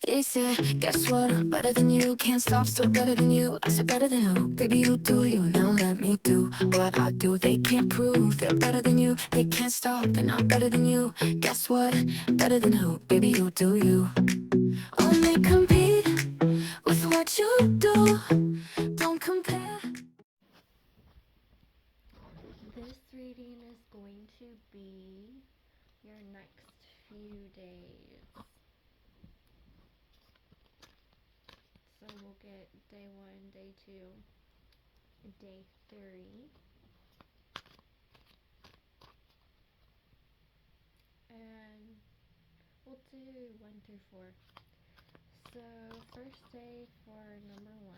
They said, guess what? I'm better than you. Can't stop, still better than you. I said, better than who? Baby, you do you. Now let me do what I do. They can't prove they're better than you. They can't stop, they're not better than you. Guess what? Better than who? Baby, you do you. Only compete with what you do. Don't compare. This reading is going to be your next few days. So we'll get day 1, day 2, day 3. And we'll do 1 through 4. So first day for number 1.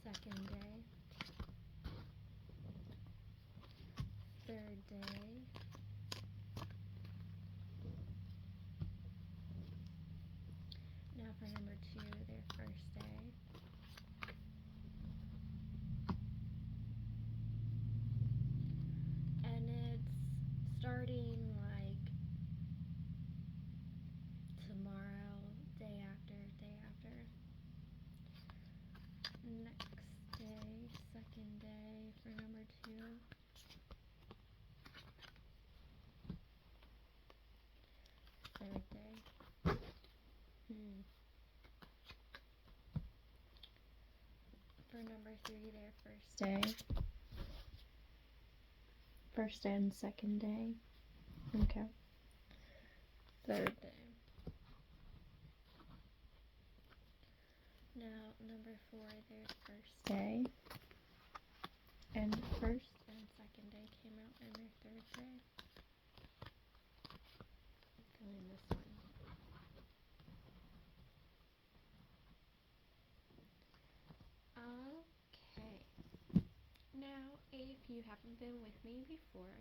Second day. Third day. Now for number 2, their first day. And it's starting like tomorrow, day after, day after. Next day, second day for number 2. Third day. For number 3, their first day. First and second day. Okay. Third day. Now, number 4, their first day. And first and second day came out in their third day. Feeling this one. Okay. Now, if you haven't been with me before,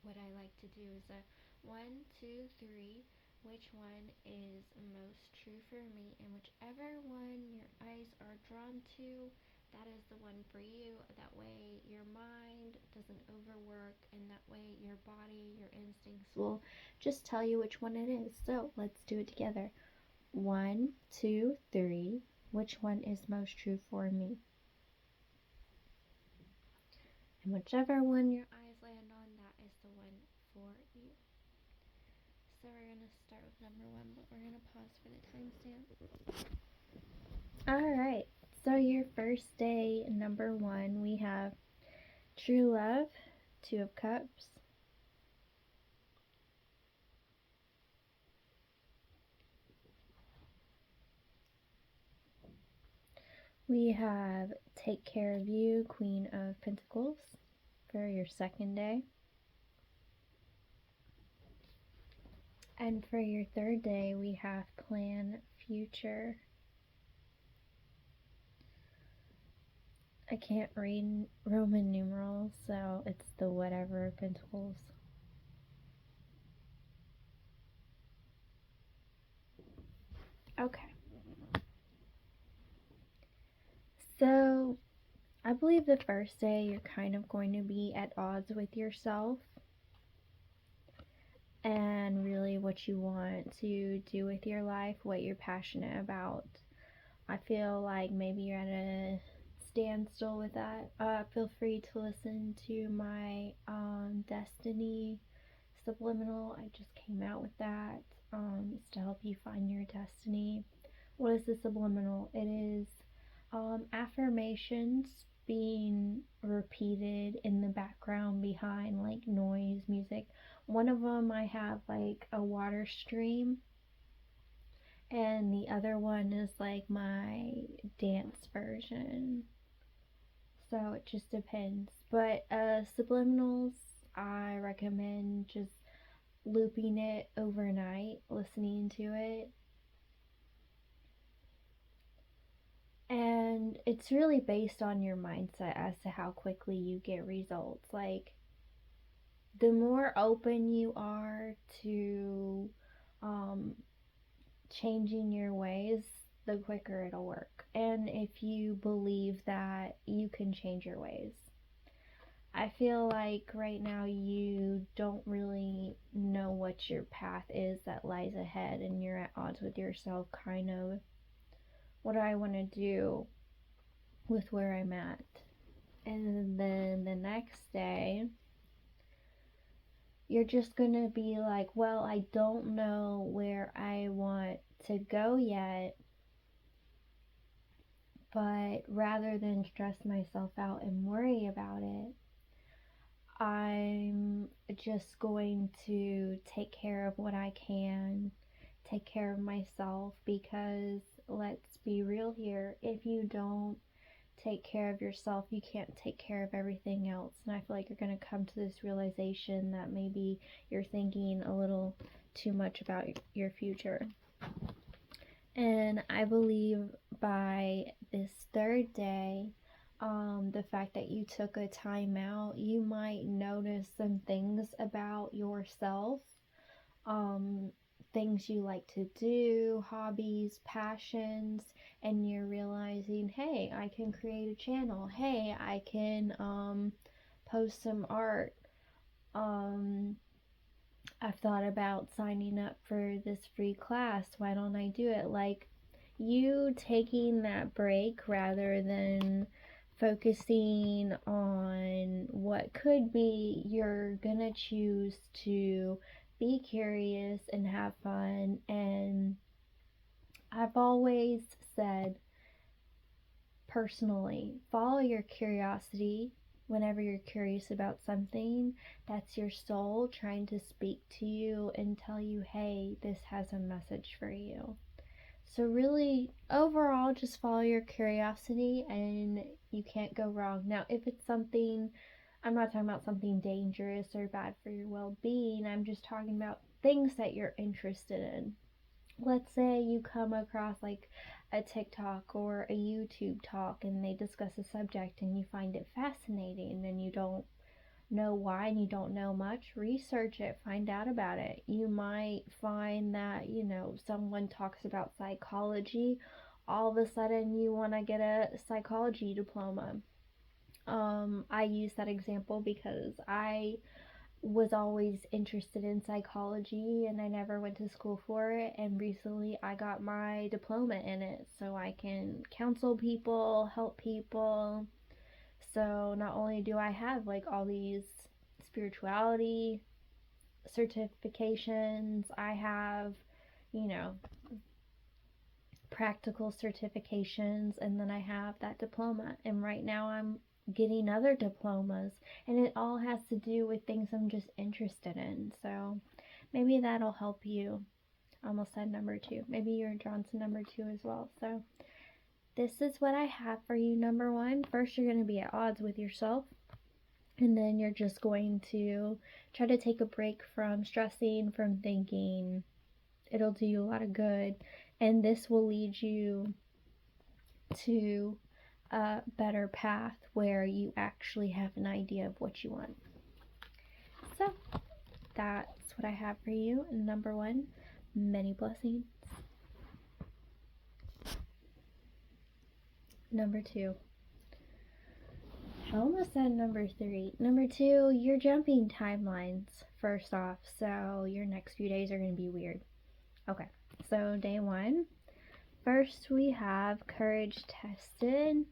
what I like to do is a 1, 2, 3. Which one is most true for me, and whichever one your eyes are drawn to, that is the one for you. That way your mind doesn't overwork, and that way your body, your instincts will just tell you which one it is. So let's do it together. 1, 2, 3. Which one is most true for me? And whichever one your eyes land on, that is the one for you. So we're going to start with number 1, but we're going to pause for the timestamp. Alright, so your first day, number 1, we have True Love, 2 of Cups. We have Take Care of You, Queen of Pentacles, for your second day. And for your third day, we have Plan Future. I can't read Roman numerals, so it's the whatever of Pentacles. Okay. So, I believe the first day you're kind of going to be at odds with yourself and really what you want to do with your life, what you're passionate about. I feel like maybe you're at a standstill with that. Feel free to listen to my Destiny Subliminal. I just came out with that. It's to help you find your destiny. What is the subliminal? It is affirmations being repeated in the background behind like noise music. One of them I have like a water stream, and the other one is like my dance version. So it just depends. But subliminals, I recommend just looping it overnight, listening to it. And it's really based on your mindset as to how quickly you get results. Like, the more open you are to changing your ways, the quicker it'll work. And if you believe that you can change your ways. I feel like right now you don't really know what your path is that lies ahead, and you're at odds with yourself, kind of. What do I want to do with where I'm at? And then the next day, you're just going to be like, well, I don't know where I want to go yet. But rather than stress myself out and worry about it, I'm just going to take care of what I can, take care of myself, because let's be real here, if you don't take care of yourself, you can't take care of everything else. And I feel like you're going to come to this realization that maybe you're thinking a little too much about your future. And I believe by this third day, the fact that you took a time out, you might notice some things about yourself, things you like to do, hobbies, passions, and you're realizing, hey, I can create a channel. Hey, I can post some art. I've thought about signing up for this free class. Why don't I do it? Like, you taking that break rather than focusing on what could be, you're gonna choose to be curious and have fun. And I've always said, personally, follow your curiosity. Whenever you're curious about something, that's your soul trying to speak to you and tell you, hey, this has a message for you. So really, overall, just follow your curiosity and you can't go wrong. Now, if it's something, I'm not talking about something dangerous or bad for your well-being, I'm just talking about things that you're interested in. Let's say you come across like a TikTok or a YouTube talk and they discuss a subject and you find it fascinating and you don't know why and you don't know much, research it, find out about it. You might find that, someone talks about psychology, all of a sudden you want to get a psychology diploma. I use that example because I was always interested in psychology and I never went to school for it, and recently I got my diploma in it so I can counsel people, help people. So not only do I have like all these spirituality certifications, I have, practical certifications, and then I have that diploma. And right now I'm getting other diplomas, and it all has to do with things I'm just interested in. So maybe that'll help you. I almost said number 2. Maybe you're drawn to number 2 as well. So this is what I have for you. Number 1, first you're going to be at odds with yourself, and then you're just going to try to take a break from stressing, from thinking. It'll do you a lot of good, and this will lead you to a better path where you actually have an idea of what you want. So that's what I have for you. Number 1, many blessings. Number 2, I almost said number 3. Number 2, you're jumping timelines first off, so your next few days are going to be weird. Okay, so day 1, first we have courage tested.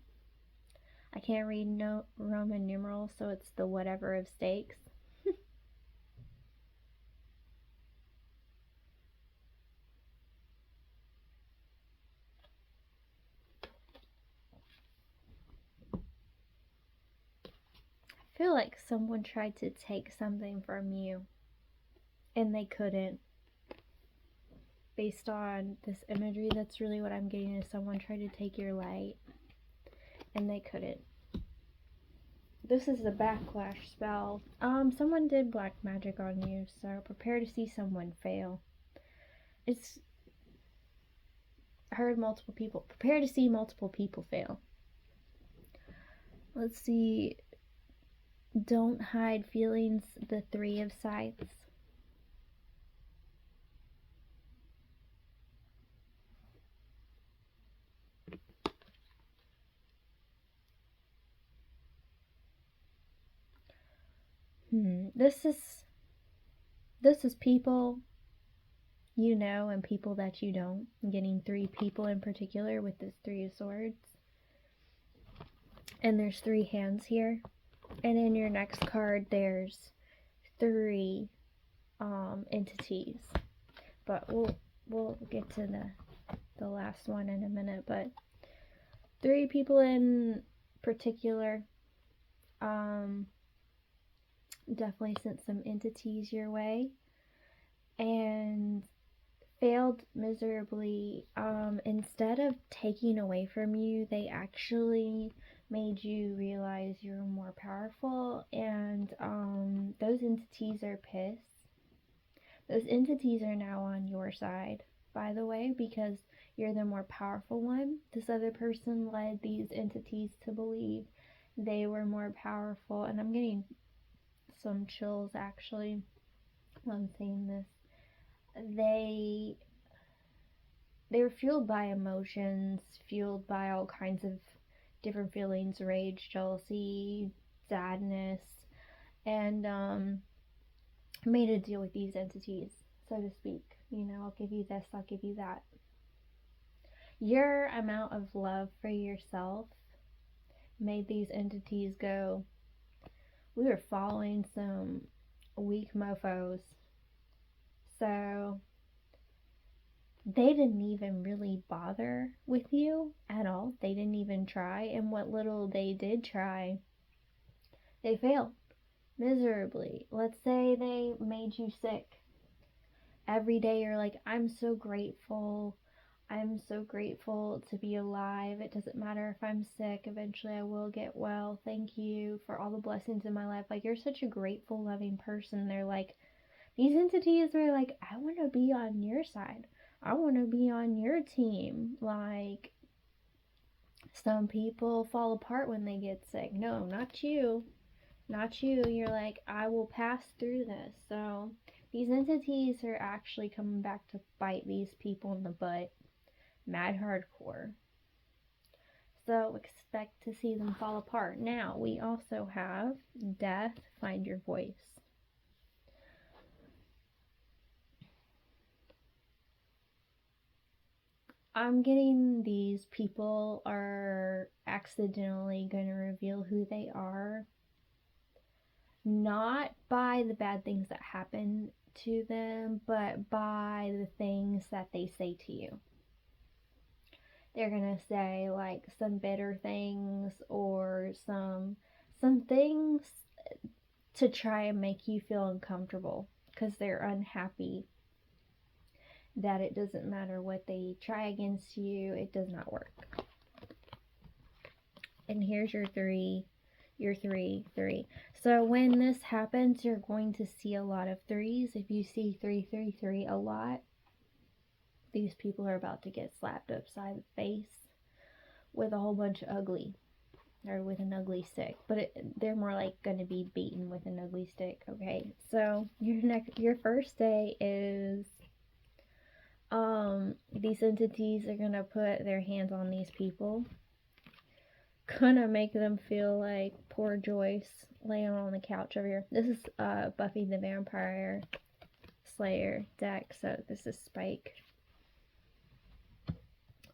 I can't read no Roman numerals, so it's the whatever of stakes. I feel like someone tried to take something from you and they couldn't. Based on this imagery, that's really what I'm getting, is someone tried to take your light and they couldn't. This is a backlash spell. Someone did black magic on you, so prepare to see someone fail. I heard multiple people. Prepare to see multiple people fail. Let's see. Don't hide feelings, the 3 of Scythes. This is people you know and people that you don't. I'm getting 3 people in particular with this 3 of Swords. And there's 3 hands here. And in your next card, there's 3 entities. But we'll get to the last one in a minute. But 3 people in particular. Definitely sent some entities your way. And failed miserably. Instead of taking away from you, they actually made you realize you're more powerful, and those entities are pissed. Those entities are now on your side, by the way, because you're the more powerful one. This other person led these entities to believe they were more powerful, and I'm getting some chills actually while I'm saying this. They were fueled by emotions, fueled by all kinds of different feelings, rage, jealousy, sadness, and made a deal with these entities, so to speak. I'll give you this, I'll give you that. Your amount of love for yourself made these entities go, we were following some weak mofos. So they didn't even really bother with you at all. They didn't even try. And what little they did try, they failed miserably. Let's say they made you sick. Every day you're like, I'm so grateful. I'm so grateful to be alive. It doesn't matter if I'm sick. Eventually I will get well. Thank you for all the blessings in my life. Like, you're such a grateful, loving person. They're like, these entities are like, I want to be on your side. I want to be on your team. Like, some people fall apart when they get sick. No, not you. Not you. You're like, I will pass through this. So these entities are actually coming back to bite these people in the butt. Mad hardcore. So expect to see them fall apart. Now, we also have Death, Find Your Voice. I'm getting these people are accidentally going to reveal who they are. Not by the bad things that happen to them, but by the things that they say to you. They're going to say like some bitter things or some things to try and make you feel uncomfortable because they're unhappy that it doesn't matter what they try against you, it does not work. And here's your 3. Your 3. So when this happens, you're going to see a lot of 3s. If you see 3 a lot, these people are about to get slapped upside the face with a whole bunch of ugly, or with an ugly stick. But they're more like going to be beaten with an ugly stick. Okay, so your first day is these entities are gonna put their hands on these people, gonna make them feel like poor Joyce laying on the couch over here. This is Buffy the Vampire Slayer deck, so this is Spike.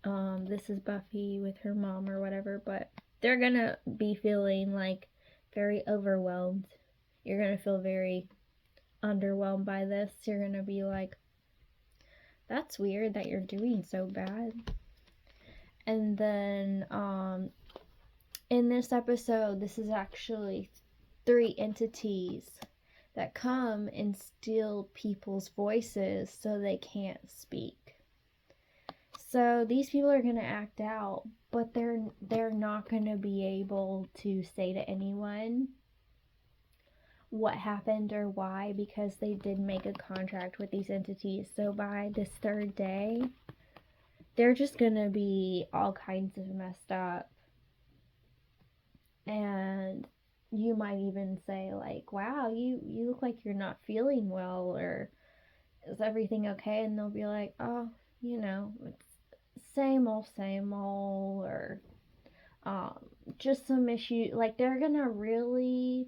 This is Buffy with her mom or whatever, but they're gonna be feeling like very overwhelmed. You're gonna feel very underwhelmed by this. You're gonna be like, that's weird that you're doing so bad. And then in this episode, this is actually 3 entities that come and steal people's voices so they can't speak. So these people are going to act out, but they're not going to be able to say to anyone what happened or why, because they did make a contract with these entities. So by this 3rd day, they're just gonna be all kinds of messed up. And you might even say like, wow, you look like you're not feeling well, or is everything okay? And they'll be like, oh, it's same old, or just some issue. Like, they're gonna really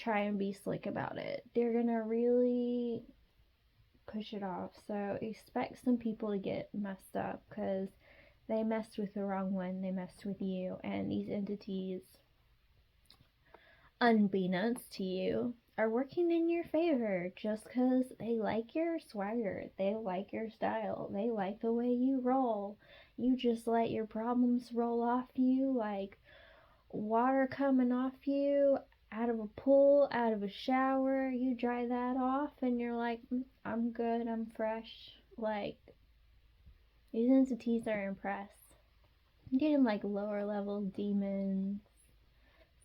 try and be slick about it. They're gonna really push it off. So expect some people to get messed up because they messed with the wrong one. They messed with you, and these entities, unbeknownst to you, are working in your favor just because they like your swagger, they like your style, they like the way you roll. You just let your problems roll off you like water coming off you out of a pool, out of a shower. You dry that off and you're like, I'm good, I'm fresh. Like, these entities are impressed. I'm getting like lower level demons.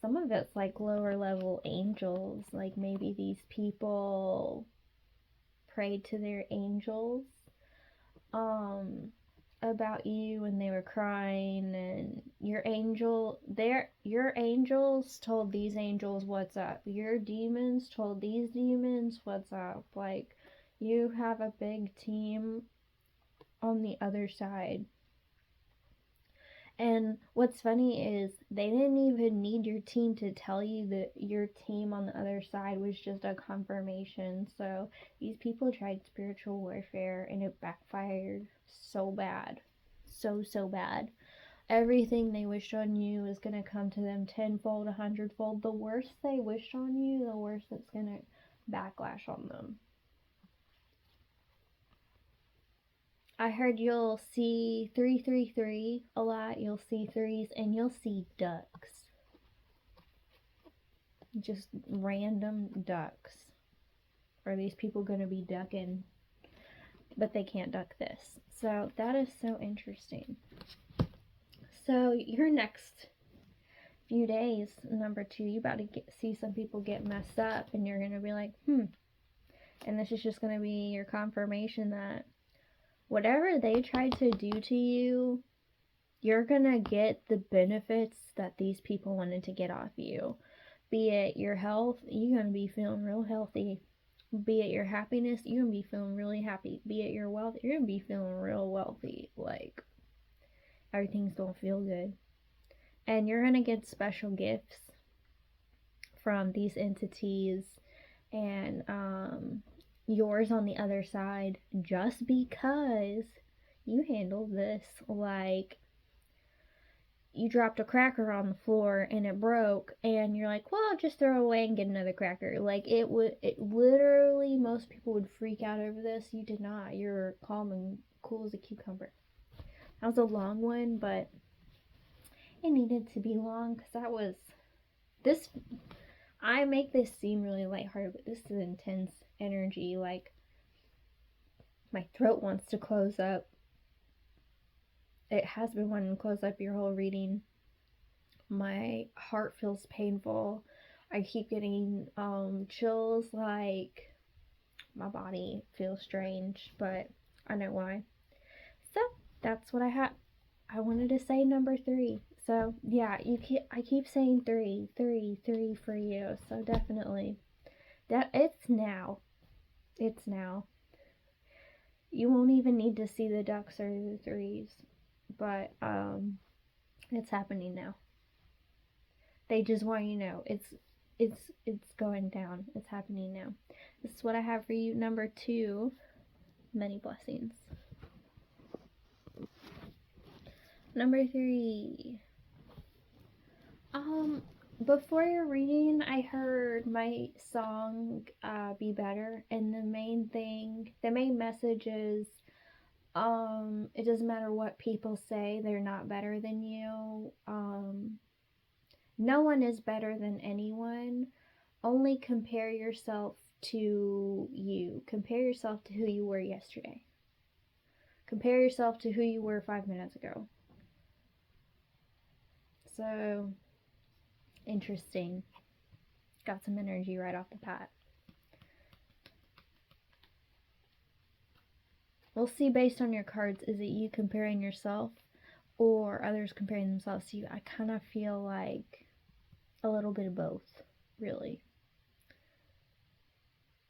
Some of it's like lower level angels. Like maybe these people prayed to their angels about you when they were crying, and your angels told these angels what's up. Your demons told these demons what's up. Like, you have a big team on the other side. And what's funny is they didn't even need your team to tell you that your team on the other side was just a confirmation. So these people tried spiritual warfare and it backfired so bad. So bad. Everything they wished on you is going to come to them tenfold, 100-fold. The worse they wished on you, the worse it's going to backlash on them. I heard you'll see 333 a lot. You'll see threes and you'll see ducks. Just random ducks. Are these people going to be ducking? But they can't duck this. So that is so interesting. So your next few days, number 2, you about to see some people get messed up and you're going to be like, And this is just going to be your confirmation that whatever they tried to do to you, you're gonna get the benefits that these people wanted to get off you. Be it your health, you're gonna be feeling real healthy. Be it your happiness, you're gonna be feeling really happy. Be it your wealth, you're gonna be feeling real wealthy. Like, everything's gonna feel good. And you're gonna get special gifts from these entities and yours on the other side, just because you handled this. Like, you dropped a cracker on the floor and it broke and you're like, well, I'll just throw it away and get another cracker. Like, it literally, most people would freak out over this. You did not. You're calm and cool as a cucumber. That was a long one, but it needed to be long because that was this. I make this seem really lighthearted, but this is intense energy. Like, my throat wants to close up. It has been wanting to close up your whole reading. My heart feels painful. I keep getting chills. Like, my body feels strange, but I know why. So that's what I had. I wanted to say number 3. So yeah, I keep saying 3 for you. So definitely, that it's now. It's now. You won't even need to see the ducks or the threes, but it's happening now. They just want you to know it's going down. It's happening now. This is what I have for you. Number 2, many blessings. Number 3. Before your reading, I heard my song Be Better, and the main message is it doesn't matter what people say, they're not better than you. No one is better than anyone. Only compare yourself to you. Compare yourself to who you were yesterday. Compare yourself to who you were 5 minutes ago. So, interesting. Got some energy right off the bat. We'll see based on your cards, is it you comparing yourself or others comparing themselves to you? I kind of feel like a little bit of both, really.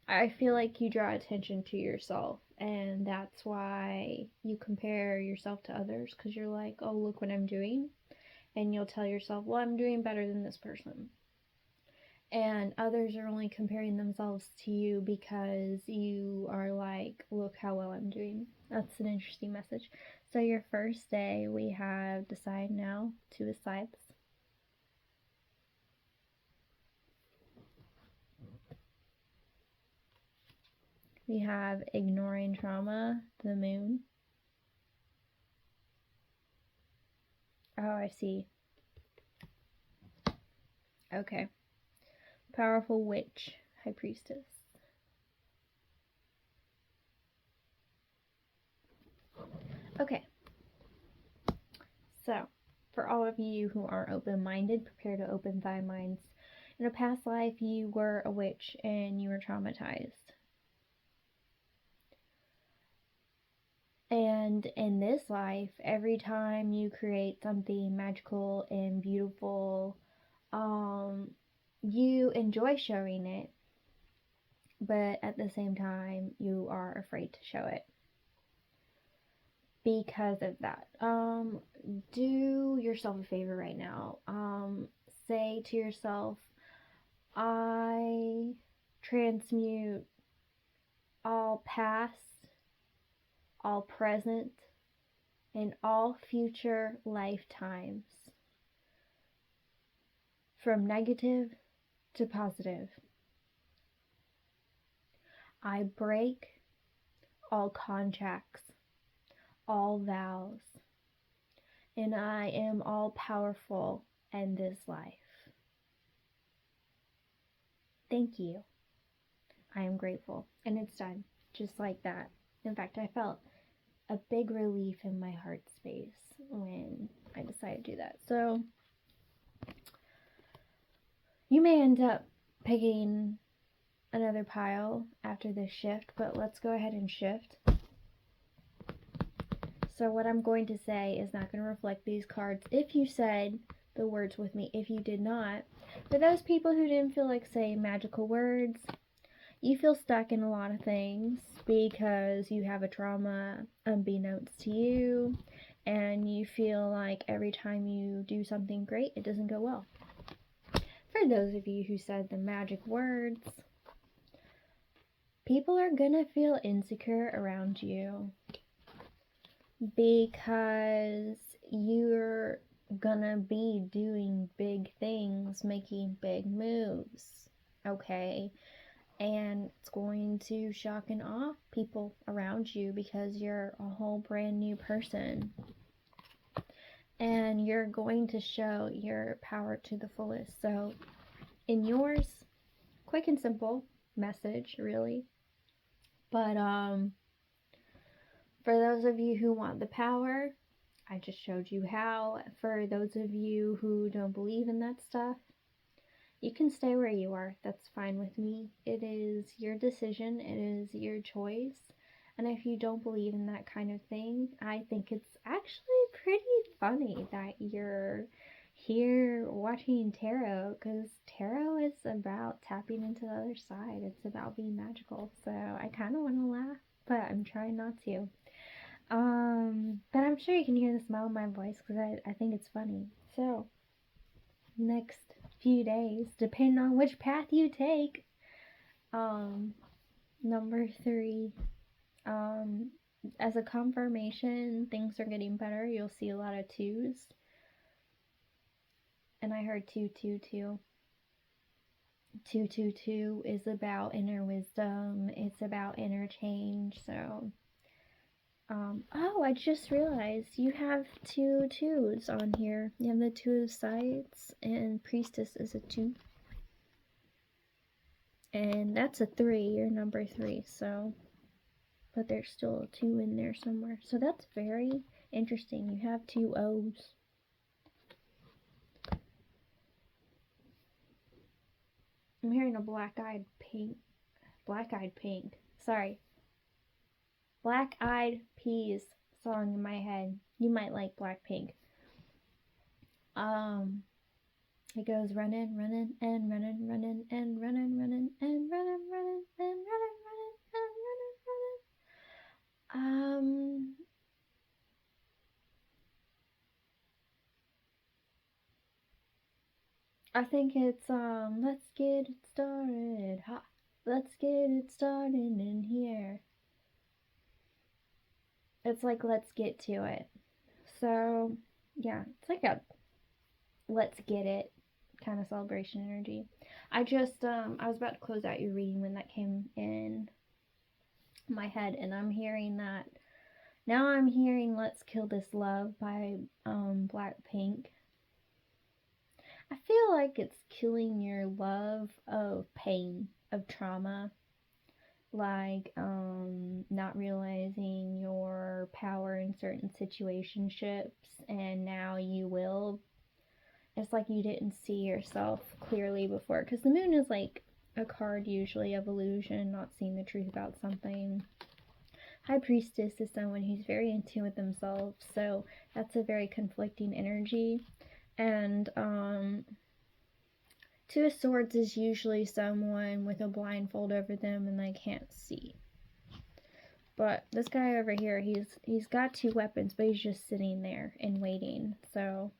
I feel like you draw attention to yourself, and that's why you compare yourself to others, because you're like, oh, look what I'm doing. And you'll tell yourself, well, I'm doing better than this person. and others are only comparing themselves to you because you are like, look how well I'm doing. That's an interesting message. So your first day, we have decide now, 2 of scythes. We have ignoring trauma, the moon. Oh, I see. Okay. Powerful witch, high priestess. Okay. So, for all of you who are open-minded, prepare to open thy minds. In a past life, you were a witch and you were traumatized. And in this life, every time you create something magical and beautiful, you enjoy showing it, but at the same time, you are afraid to show it because of that. Do yourself a favor right now. Say to yourself, I transmute all past, all present, and all future lifetimes from negative to positive. I break all contracts, all vows, and I am all powerful in this life. Thank you. I am grateful. And it's done. Just like that. In fact, I felt a big relief in my heart space when I decided to do that. So, you may end up picking another pile after this shift, but let's go ahead and shift. So what I'm going to say is not going to reflect these cards if you said the words with me. If you did not, for those people who didn't feel like saying magical words, you feel stuck in a lot of things because you have a trauma unbeknownst to you, and you feel like every time you do something great, it doesn't go well. For those of you who said the magic words, people are gonna feel insecure around you because you're gonna be doing big things, making big moves, okay? And it's going to shock and awe people around you because you're a whole brand new person. And you're going to show your power to the fullest. So, in yours, quick and simple message, really. But, for those of you who want the power, I just showed you how. For those of you who don't believe in that stuff, you can stay where you are. That's fine with me. It is your decision. It is your choice. And if you don't believe in that kind of thing, I think it's actually pretty funny that you're here watching tarot, because tarot is about tapping into the other side. It's about being magical. So I kind of want to laugh, but I'm trying not to. But I'm sure you can hear the smile in my voice because I think it's funny. So, next few days, depending on which path you take, number 3, as a confirmation, things are getting better. You'll see a lot of 2s. And I heard 222. 222 is about inner wisdom. It's about inner change. So, oh, I just realized you have 2 2s on here. You have the 2 of sides, and priestess is a 2. And that's a 3, you're number 3, so, but there's still a 2 in there somewhere. So that's very interesting. You have 2 O's. I'm hearing a black-eyed pink. Sorry. Black-eyed peas song in my head. You might like Blackpink. It goes running, running, and running, running, and running, running, and running, running, and running, running, and running, running. I think it's let's get get it started in here. It's like, let's get to it. So, yeah, it's like a let's get it kind of celebration energy. I was about to close out your reading when that came in my head, and I'm hearing that. Now I'm hearing Let's Kill This Love by Blackpink. I feel like it's killing your love of pain, of trauma, like not realizing your power in certain situationships, and now you will. It's like you didn't see yourself clearly before, because the moon is like a card usually of illusion, not seeing the truth about something. High Priestess is someone who's very in tune with themselves, so that's a very conflicting energy. And Two of Swords is usually someone with a blindfold over them and they can't see. But this guy over here, he's got two weapons, but he's just sitting there and waiting. So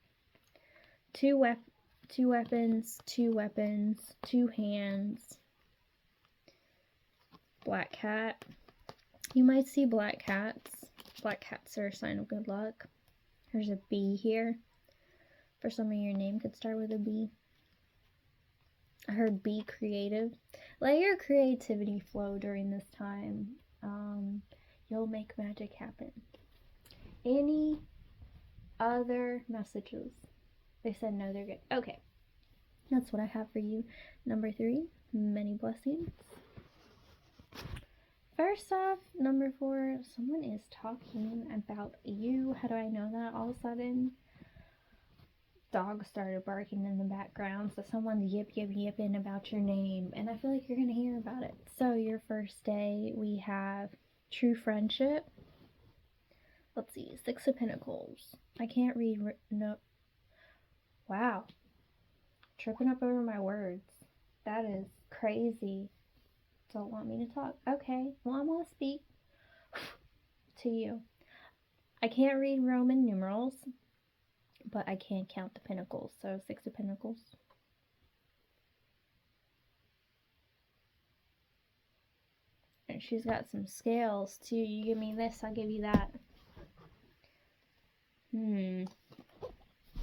two weapons, two hands. Black cat. You might see black cats. Black cats are a sign of good luck. There's a B here. For some of your name could start with a B. I heard be creative. Let your creativity flow during this time. You'll make magic happen. Any other messages? They said no, they're good. Okay. That's what I have for you. Number 3, many blessings. First off, number 4, someone is talking about you. How do I know that? All of a sudden, dogs started barking in the background, so someone's yipping about your name, and I feel like you're going to hear about it. So your first day, we have true friendship. Let's see, 6 of Pentacles. I can't read, no. Wow. Tripping up over my words. That is crazy. Don't want me to talk. Okay, well, I'm going to speak to you. I can't read Roman numerals, but I can count the pentacles. So 6 of Pentacles. And she's got some scales too. You give me this, I'll give you that.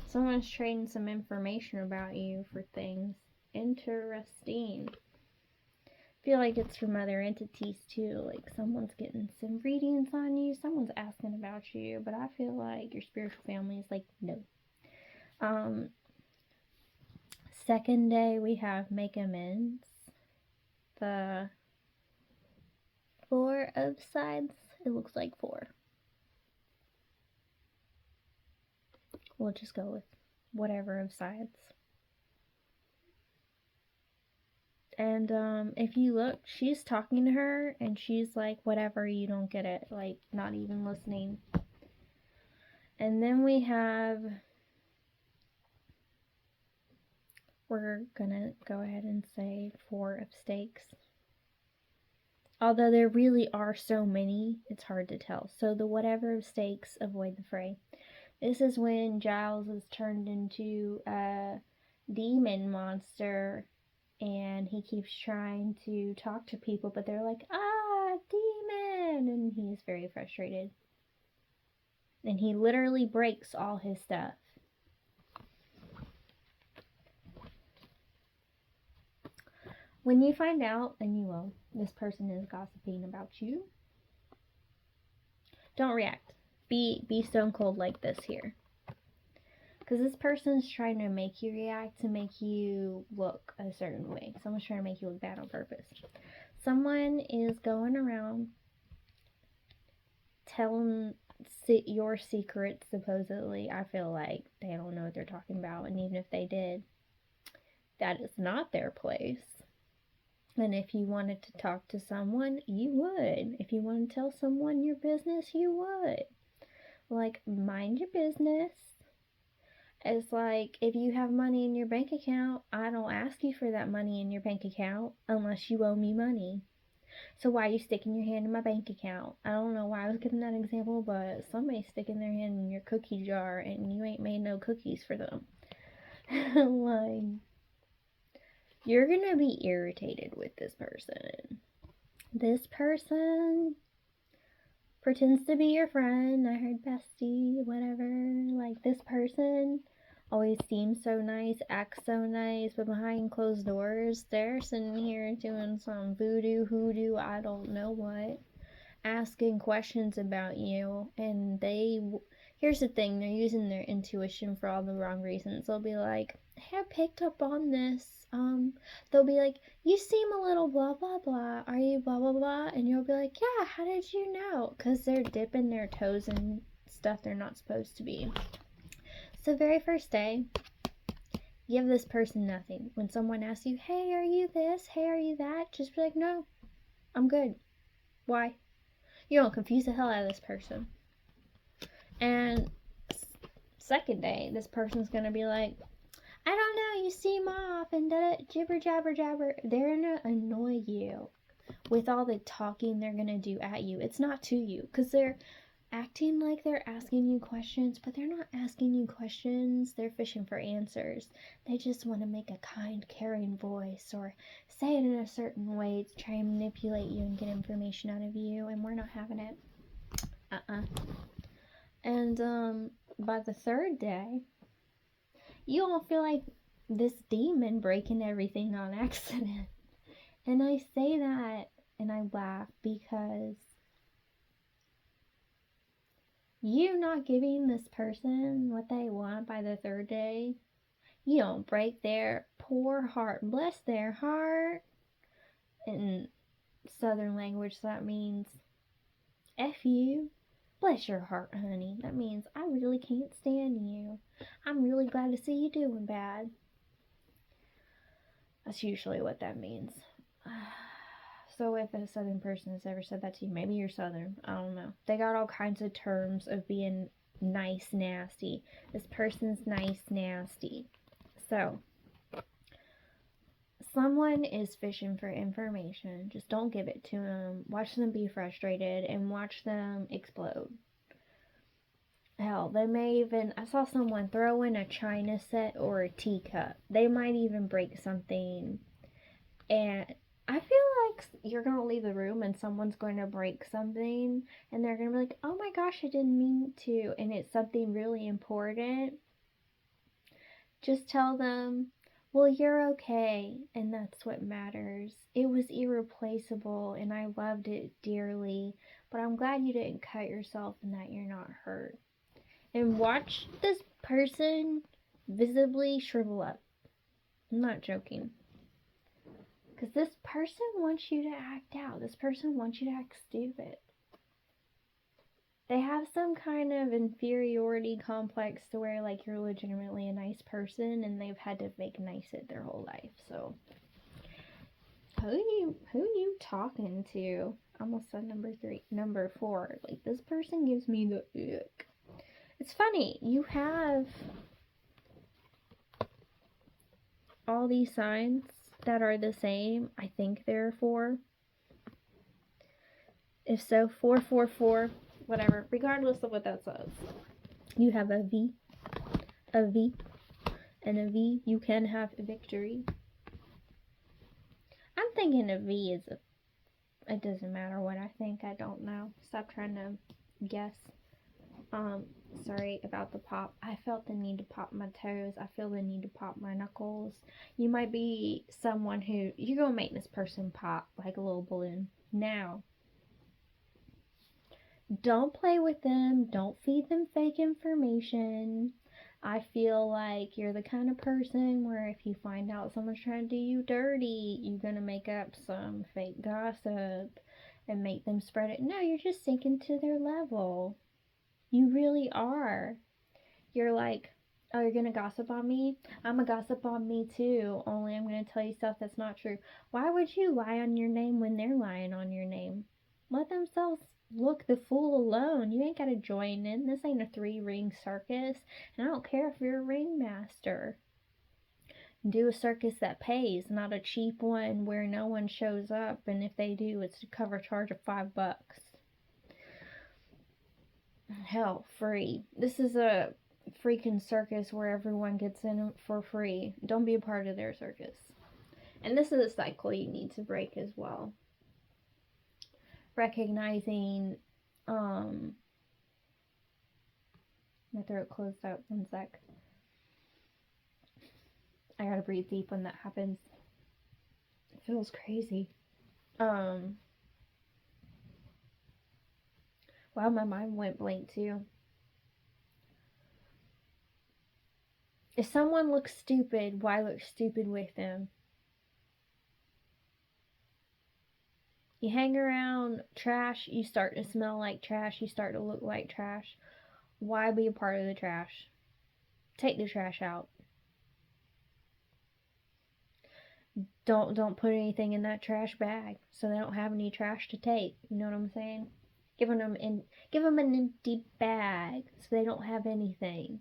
Someone's trading some information about you for things. Interesting. I feel like it's from other entities too. Like someone's getting some readings on you. Someone's asking about you. But I feel like your spiritual family is like, no. Second day, we have make amends. The 4 of sides. It looks like 4. We'll just go with whatever of sides. And if you look, she's talking to her and she's like, whatever, you don't get it. Like, not even listening. And then we have, we're gonna go ahead and say 4 of stakes. Although there really are so many, it's hard to tell. So the whatever of stakes, avoid the fray. This is when Giles is turned into a demon monster and he keeps trying to talk to people, but they're like, demon! And he's very frustrated. And he literally breaks all his stuff. When you find out, and you will, this person is gossiping about you, don't react. Be stone cold like this here. Because this person's trying to make you react to make you look a certain way. Someone's trying to make you look bad on purpose. Someone is going around telling your secrets, supposedly. I feel like they don't know what they're talking about. And even if they did, that is not their place. And if you wanted to talk to someone, you would. If you want to tell someone your business, you would. Like, mind your business. It's like, if you have money in your bank account, I don't ask you for that money in your bank account unless you owe me money. So why are you sticking your hand in my bank account? I don't know why I was giving that example, but somebody's sticking their hand in your cookie jar and you ain't made no cookies for them. Like, you're gonna be irritated with this person. This person pretends to be your friend. I heard bestie, whatever. Like, this person always seems so nice, acts so nice, but behind closed doors, they're sitting here doing some voodoo, hoodoo, I don't know what, asking questions about you. And here's the thing, they're using their intuition for all the wrong reasons. They'll be like, hey, I picked up on this. They'll be like, you seem a little blah blah blah, are you blah blah blah? And you'll be like, yeah, how did you know? Because they're dipping their toes in stuff they're not supposed to be. So very first day, give this person nothing. When someone asks you, hey, are you this? Hey, are you that? Just be like, no, I'm good. Why? You don't confuse the hell out of this person. And second day, this person's gonna be like, I don't know, you seem off, and jibber jabber jabber. They're gonna annoy you with all the talking they're gonna do at you. It's not to you, because they're acting like they're asking you questions, but they're not asking you questions. They're fishing for answers. They just want to make a kind, caring voice or say it in a certain way to try and manipulate you and get information out of you, and we're not having it. And by the third day, you all feel like this demon breaking everything on accident. And I say that and I laugh because you not giving this person what they want by the third day, you don't break their poor heart. Bless their heart. In Southern language, that means F you. Bless your heart, honey. That means I really can't stand you. I'm really glad to see you doing bad. That's usually what that means. So if a Southern person has ever said that to you, maybe you're Southern, I don't know. They got all kinds of terms of being nice, nasty. This person's nice, nasty. So, someone is fishing for information. Just don't give it to them. Watch them be frustrated and watch them explode. Hell, they may even, I saw someone throw in a china set or a teacup. They might even break something. And I feel like you're going to leave the room and someone's going to break something. And they're going to be like, oh my gosh, I didn't mean to. And it's something really important. Just tell them, well, you're okay. And that's what matters. It was irreplaceable and I loved it dearly. But I'm glad you didn't cut yourself and that you're not hurt. And watch this person visibly shrivel up. I'm not joking. Because this person wants you to act out. This person wants you to act stupid. They have some kind of inferiority complex to where, like, you're legitimately a nice person and they've had to fake nice it their whole life. So, who you talking to? I almost said number 4. Like, this person gives me the ick. It's funny, you have all these signs that are the same. I think there are 4. If so, 444, whatever, regardless of what that says. You have a V, and a V, you can have victory. I'm thinking a V is it doesn't matter what I think, I don't know. Stop trying to guess. Sorry about the pop. I felt the need to pop my toes. I feel the need to pop my knuckles. You might be someone who, you're going to make this person pop like a little balloon. Now, don't play with them. Don't feed them fake information. I feel like you're the kind of person where if you find out someone's trying to do you dirty, you're going to make up some fake gossip and make them spread it. No, you're just sinking to their level. You really are. You're like, oh, you're gonna gossip on me? I'm a gossip on me too, only I'm gonna tell you stuff that's not true. Why would you lie on your name when they're lying on your name? Let themselves look the fool alone. You ain't gotta join in. This ain't a 3-ring circus, and I don't care if you're a ringmaster. Do a circus that pays, not a cheap one where no one shows up, and if they do, it's to cover a charge of $5. Hell, free. This is a freaking circus where everyone gets in for free. Don't be a part of their circus. And this is a cycle you need to break as well. Recognizing, my throat closed up, 1 sec. I gotta breathe deep when that happens. It feels crazy. Wow, my mind went blank too. If someone looks stupid, why look stupid with them? You hang around trash, you start to smell like trash, you start to look like trash. Why be a part of the trash? Take the trash out. Don't put anything in that trash bag so they don't have any trash to take. You know what I'm saying? Give them an empty bag so they don't have anything.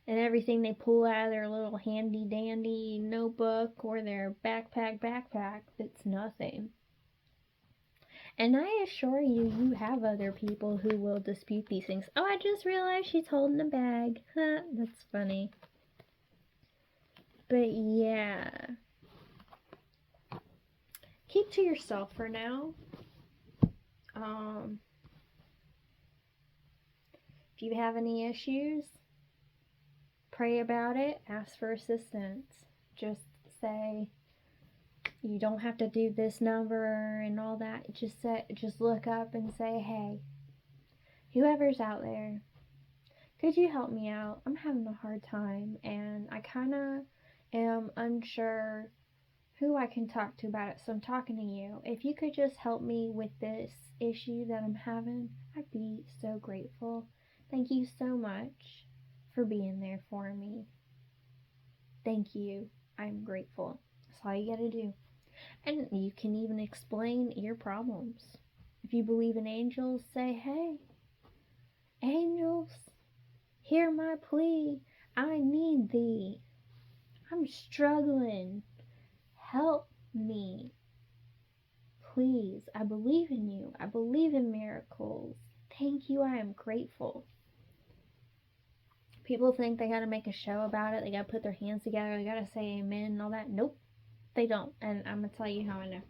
And everything they pull out of their little handy dandy notebook or their backpack, it's nothing. And I assure you, you have other people who will dispute these things. Oh, I just realized she's holding a bag. Huh, that's funny. But yeah. Keep to yourself for now. If you have any issues, pray about it. Ask for assistance. Just say, you don't have to do this number and all that. Just look up and say, hey, whoever's out there, could you help me out? I'm having a hard time and I kind of am unsure who I can talk to about it, so I'm talking to you. If you could just help me with this issue that I'm having, I'd be so grateful. Thank you so much for being there for me. Thank you. I'm grateful. That's all you gotta do. And you can even explain your problems. If you believe in angels, say, hey, angels, hear my plea. I need thee. I'm struggling. Help me. Please, I believe in you. I believe in miracles. Thank you. I am grateful. People think they gotta make a show about it. They gotta put their hands together. They gotta say amen and all that. Nope, they don't. And I'm gonna tell you how I know.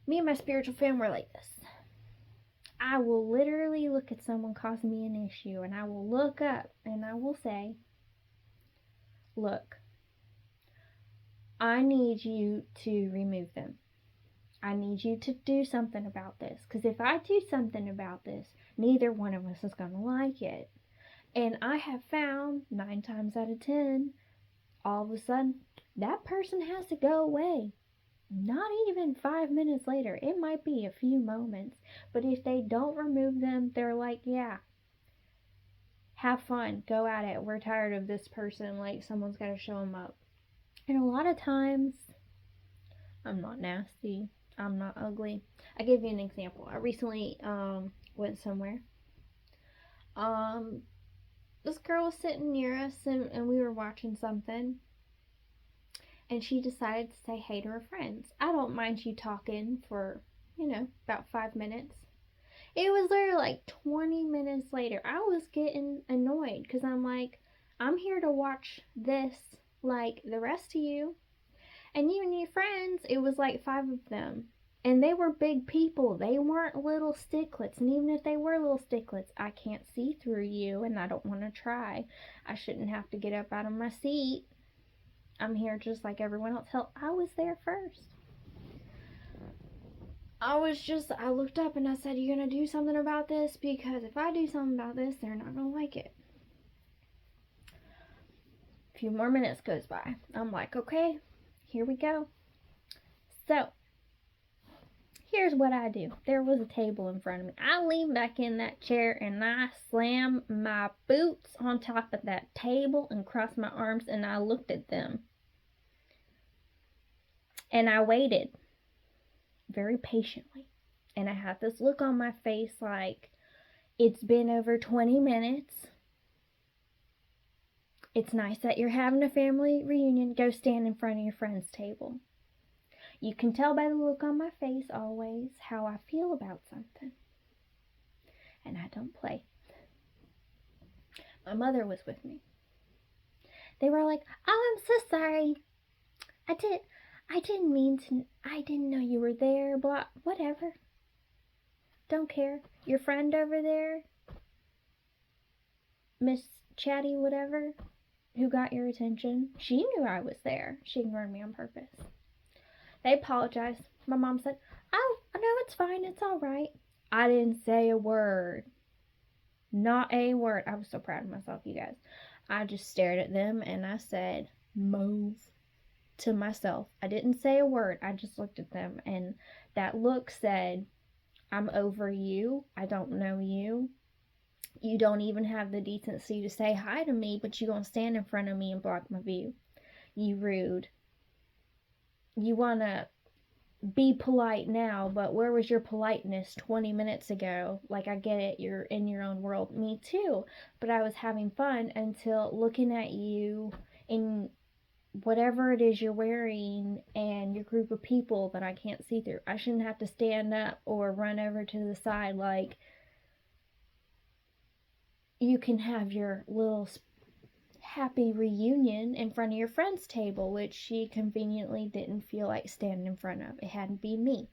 Me and my spiritual family were like this. I will literally look at someone causing me an issue and I will look up and I will say, look, I need you to remove them. I need you to do something about this. Because if I do something about this, neither one of us is going to like it. And I have found 9 times out of 10, all of a sudden, that person has to go away. Not even 5 minutes later. It might be a few moments. But if they don't remove them, they're like, yeah, have fun. Go at it. We're tired of this person. Like, someone's got to show them up. And a lot of times, I'm not nasty. I'm not ugly. I'll give you an example. I recently went somewhere. This girl was sitting near us and we were watching something. And she decided to say hey to her friends. I don't mind you talking for, about 5 minutes. It was literally like 20 minutes later. I was getting annoyed because I'm like, I'm here to watch this like the rest of you. And you and your friends, it was like 5 of them. And they were big people. They weren't little sticklets. And even if they were little sticklets, I can't see through you and I don't want to try. I shouldn't have to get up out of my seat. I'm here just like everyone else. Hell, I was there first. I looked up and I said, you gonna do something about this? Because if I do something about this, they're not gonna like it. A few more minutes goes by. I'm like, okay, here we go. So, here's what I do. There was a table in front of me. I lean back in that chair and I slam my boots on top of that table and crossed my arms and I looked at them. And I waited very patiently. And I had this look on my face like, it's been over 20 minutes. It's nice that you're having a family reunion. Go stand in front of your friend's table. You can tell by the look on my face always how I feel about something. And I don't play. My mother was with me. They were like, oh, I'm so sorry. I didn't mean to, I didn't know you were there, blah, whatever. Don't care. Your friend over there, Miss Chatty whatever, who got your attention, she knew I was there. She ignored me on purpose. They apologized. My mom said, oh, no, it's fine. It's all right. I didn't say a word. Not a word. I was so proud of myself, you guys. I just stared at them and I said, move, to myself. I didn't say a word. I just looked at them, and that look said, I'm over you. I don't know you. You don't even have the decency to say hi to me, but you gonna stand in front of me and block my view. You rude. You wanna be polite now, but where was your politeness 20 minutes ago? Like, I get it, you're in your own world. Me too. But I was having fun until looking at you in whatever it is you're wearing and your group of people that I can't see through. I shouldn't have to stand up or run over to the side. Like, you can have your little happy reunion in front of your friend's table, which she conveniently didn't feel like standing in front of. It had to be me.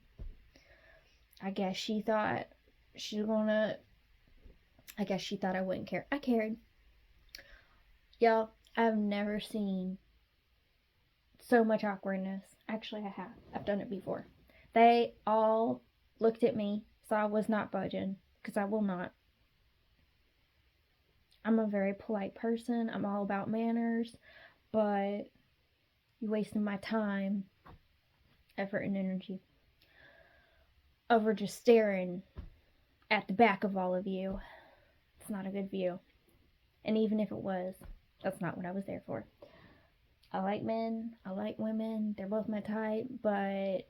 I guess she thought I wouldn't care. I cared. Y'all, I've never seen so much awkwardness. Actually, I have. I've done it before. They all looked at me, so I was not budging, because I will not. I'm a very polite person. I'm all about manners, but you're wasting my time, effort, and energy over just staring at the back of all of you. It's not a good view. And even if it was, that's not what I was there for. I like men, I like women, they're both my type, but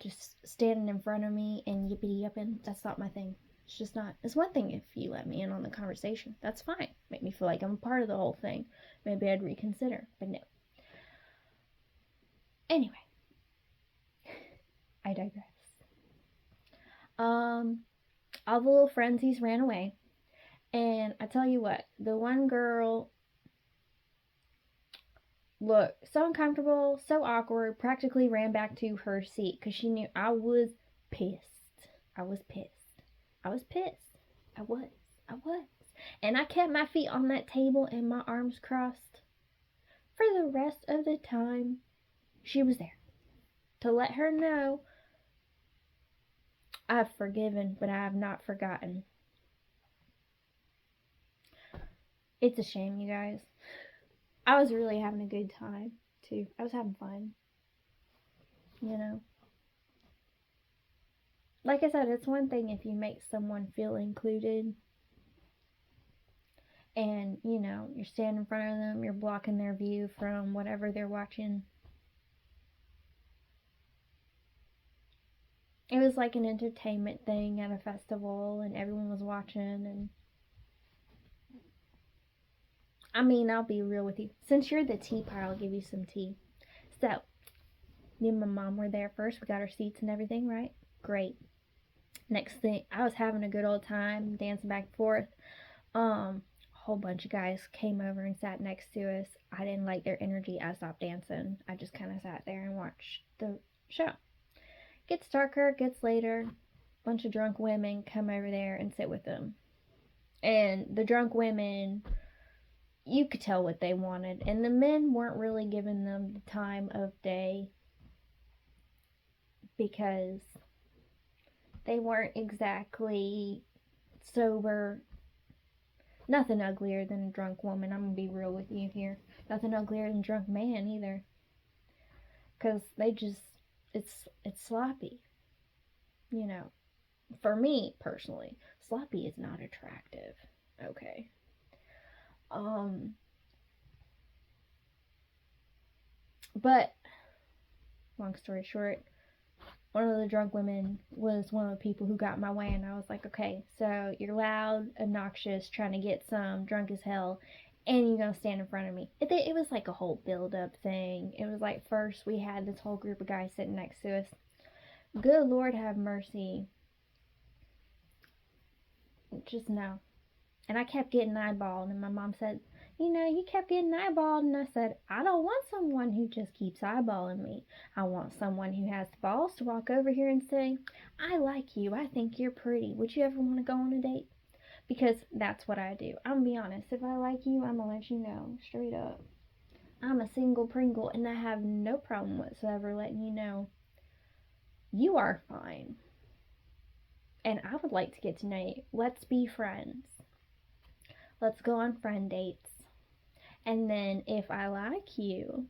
just standing in front of me and yippity-yipping, that's not my thing. It's just not. It's one thing if you let me in on the conversation. That's fine. Make me feel like I'm a part of the whole thing. Maybe I'd reconsider, but no. Anyway, I digress. All the little frenzies ran away, and I tell you what, the one girl looked so uncomfortable, so awkward, practically ran back to her seat because she knew I was pissed. I was. And I kept my feet on that table and my arms crossed for the rest of the time she was there, to let her know I've forgiven, but I have not forgotten. It's a shame, you guys. I was really having a good time, too. I was having fun. You know? Like I said, it's one thing if you make someone feel included and, you know, you're standing in front of them, you're blocking their view from whatever they're watching. It was like an entertainment thing at a festival, and everyone was watching, and I mean, I'll be real with you. Since you're the tea pile, I'll give you some tea. So, me and my mom were there first. We got our seats and everything, right? Great. Next thing, I was having a good old time, dancing back and forth. A whole bunch of guys came over and sat next to us. I didn't like their energy. I stopped dancing. I just kind of sat there and watched the show. Gets darker, gets later. Bunch of drunk women come over there and sit with them. And the drunk women, you could tell what they wanted. And the men weren't really giving them the time of day because they weren't exactly sober. Nothing uglier than a drunk woman. I'm going to be real with you here. Nothing uglier than a drunk man either. Because they just, it's sloppy. You know, for me personally, sloppy is not attractive. Okay. But long story short, one of the drunk women was one of the people who got my way, and I was like, okay, so you're loud, obnoxious, trying to get some, drunk as hell, and you're gonna stand in front of me. It was like a whole build-up thing. It was like, first we had this whole group of guys sitting next to us. Good Lord have mercy. Just no. And I kept getting eyeballed, and my mom said, you kept getting eyeballed. And I said, I don't want someone who just keeps eyeballing me. I want someone who has the balls to walk over here and say, I like you. I think you're pretty. Would you ever want to go on a date? Because that's what I do. I'm gonna be honest. If I like you, I'm gonna let you know straight up. I'm a single Pringle, and I have no problem whatsoever letting you know you are fine. And I would like to get to know you. Let's be friends. Let's go on friend dates. And then if I like you,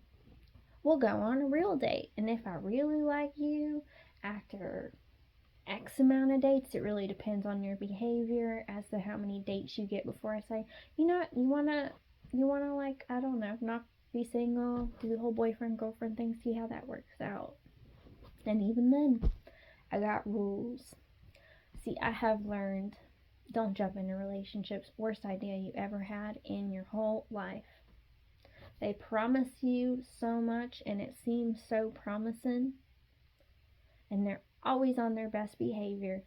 we'll go on a real date. And if I really like you, after X amount of dates, it really depends on your behavior as to how many dates you get before I say, you know what, you wanna like, I don't know, not be single, do the whole boyfriend girlfriend thing, see how that works out. And even then, I got rules. See, I have learned, don't jump into relationships. Worst idea you ever had in your whole life. They promise you so much and it seems so promising, and they're always on their best behavior.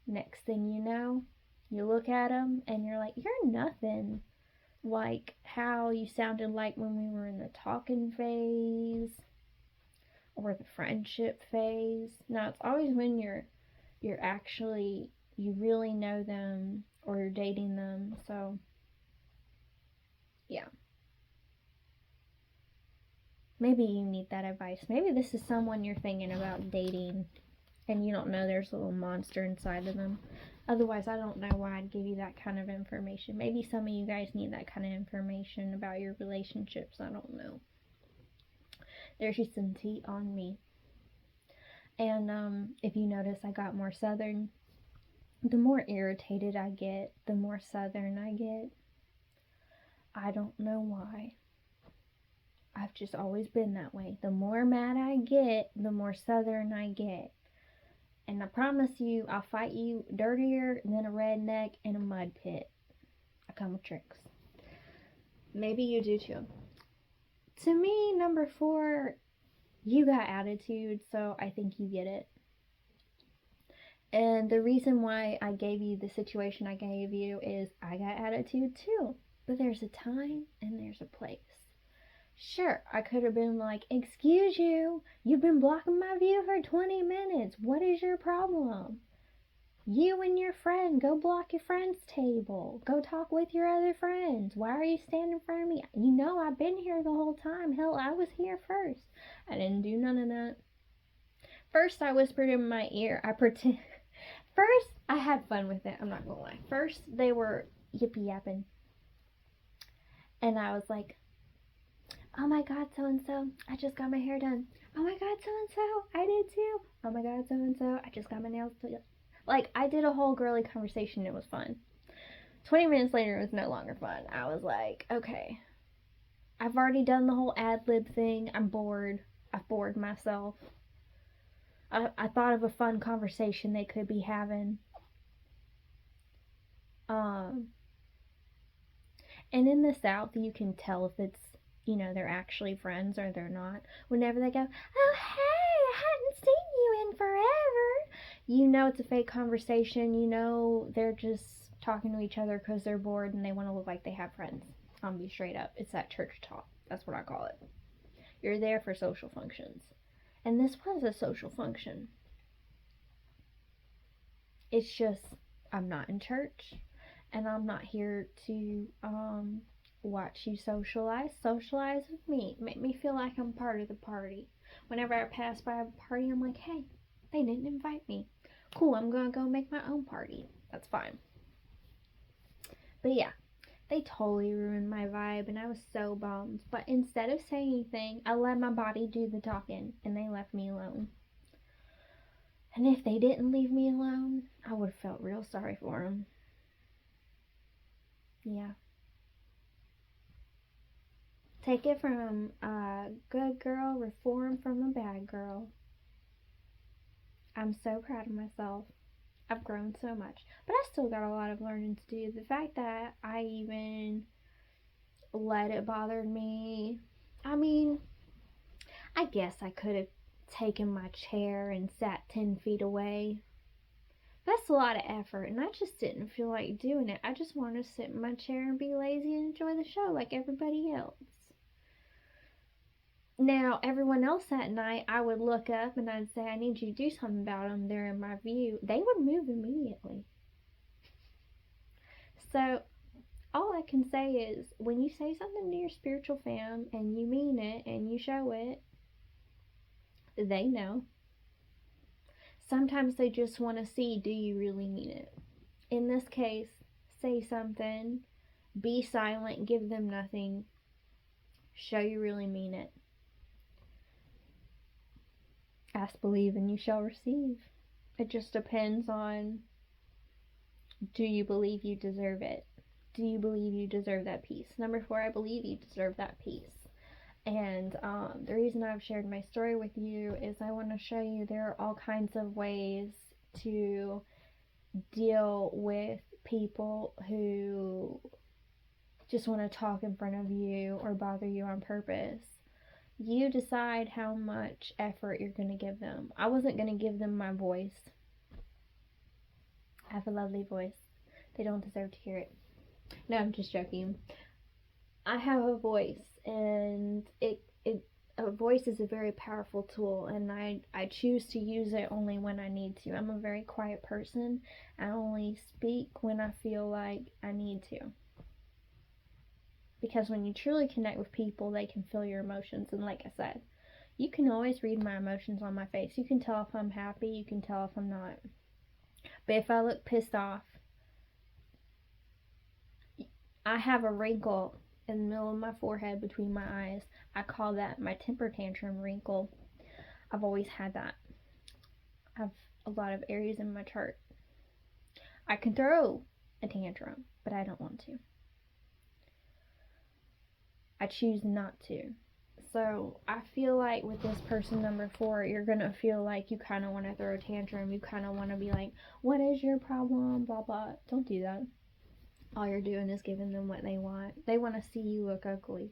Next thing you know, you look at them and you're like, you're nothing like how you sounded like when we were in the talking phase or the friendship phase. No, it's always when you're actually, you really know them or you're dating them. So yeah, maybe you need that advice. Maybe this is someone you're thinking about dating and you don't know there's a little monster inside of them. Otherwise, I don't know why I'd give you that kind of information. Maybe some of you guys need that kind of information about your relationships. I don't know. There's just some tea on me. And if you notice, I got more southern. The more irritated I get, the more southern I get. I don't know why. I've just always been that way. The more mad I get, the more southern I get. And I promise you, I'll fight you dirtier than a redneck in a mud pit. I come with tricks. Maybe you do too. To me, number 4, you got attitude, so I think you get it. And the reason why I gave you the situation I gave you is I got attitude too. But there's a time and there's a place. Sure, I could have been like, excuse you, you've been blocking my view for 20 minutes. What is your problem? You and your friend, go block your friend's table. Go talk with your other friends. Why are you standing in front of me? You know I've been here the whole time. Hell, I was here first. I didn't do none of that. First, I whispered in my ear. First, I had fun with it. I'm not gonna lie. First, they were yippee yapping. And I was like, oh my god, so-and-so, I just got my hair done. Oh my god, so-and-so, I did too. Oh my god, so-and-so, I just got my nails done. Like, I did a whole girly conversation. It was fun. 20 minutes later, it was no longer fun. I was like, okay, I've already done the whole ad-lib thing. I'm bored. I've bored myself. I thought of a fun conversation they could be having. And in the South, you can tell if it's, they're actually friends or they're not. Whenever they go, oh, hey, I hadn't seen you in forever. You know it's a fake conversation. You know they're just talking to each other because they're bored and they want to look like they have friends. I'm gonna be straight up. It's that church talk. That's what I call it. You're there for social functions. And this was a social function. It's just, I'm not in church. And I'm not here to watch you socialize. Socialize with me. Make me feel like I'm part of the party. Whenever I pass by a party, I'm like, hey, they didn't invite me. Cool, I'm gonna go make my own party. That's fine. But yeah, they totally ruined my vibe and I was so bummed. But instead of saying anything, I let my body do the talking and they left me alone. And if they didn't leave me alone, I would have felt real sorry for them. Yeah. Take it from a good girl, reform from a bad girl. I'm so proud of myself. I've grown so much. But I still got a lot of learning to do. The fact that I even let it bother me. I mean, I guess I could have taken my chair and sat 10 feet away. That's a lot of effort, and I just didn't feel like doing it. I just wanted to sit in my chair and be lazy and enjoy the show like everybody else. Now, everyone else that night, I would look up and I'd say, I need you to do something about them. They're in my view. They would move immediately. So, all I can say is, when you say something to your spiritual fam and you mean it and you show it, they know. Sometimes they just want to see, do you really mean it? In this case, say something, be silent, give them nothing, show you really mean it. Ask, believe, and you shall receive. It just depends on, do you believe you deserve it? Do you believe you deserve that peace? Number 4, I believe you deserve that peace. And the reason I've shared my story with you is I want to show you there are all kinds of ways to deal with people who just want to talk in front of you or bother you on purpose. You decide how much effort you're going to give them. I wasn't going to give them my voice. I have a lovely voice. They don't deserve to hear it. No, I'm just joking. I have a voice, and a voice is a very powerful tool, and I choose to use it only when I need to. I'm a very quiet person. I only speak when I feel like I need to. Because when you truly connect with people, they can feel your emotions. And like I said, you can always read my emotions on my face. You can tell if I'm happy, you can tell if I'm not. But if I look pissed off, I have a wrinkle in the middle of my forehead between my eyes. I call that my temper tantrum wrinkle. I've always had that. I have a lot of areas in my chart. I can throw a tantrum, but I don't want to. I choose not to. So I feel like with this person number 4, you're going to feel like you kind of want to throw a tantrum. You kind of want to be like, what is your problem? Blah, blah. Don't do that. All you're doing is giving them what they want. They want to see you look ugly.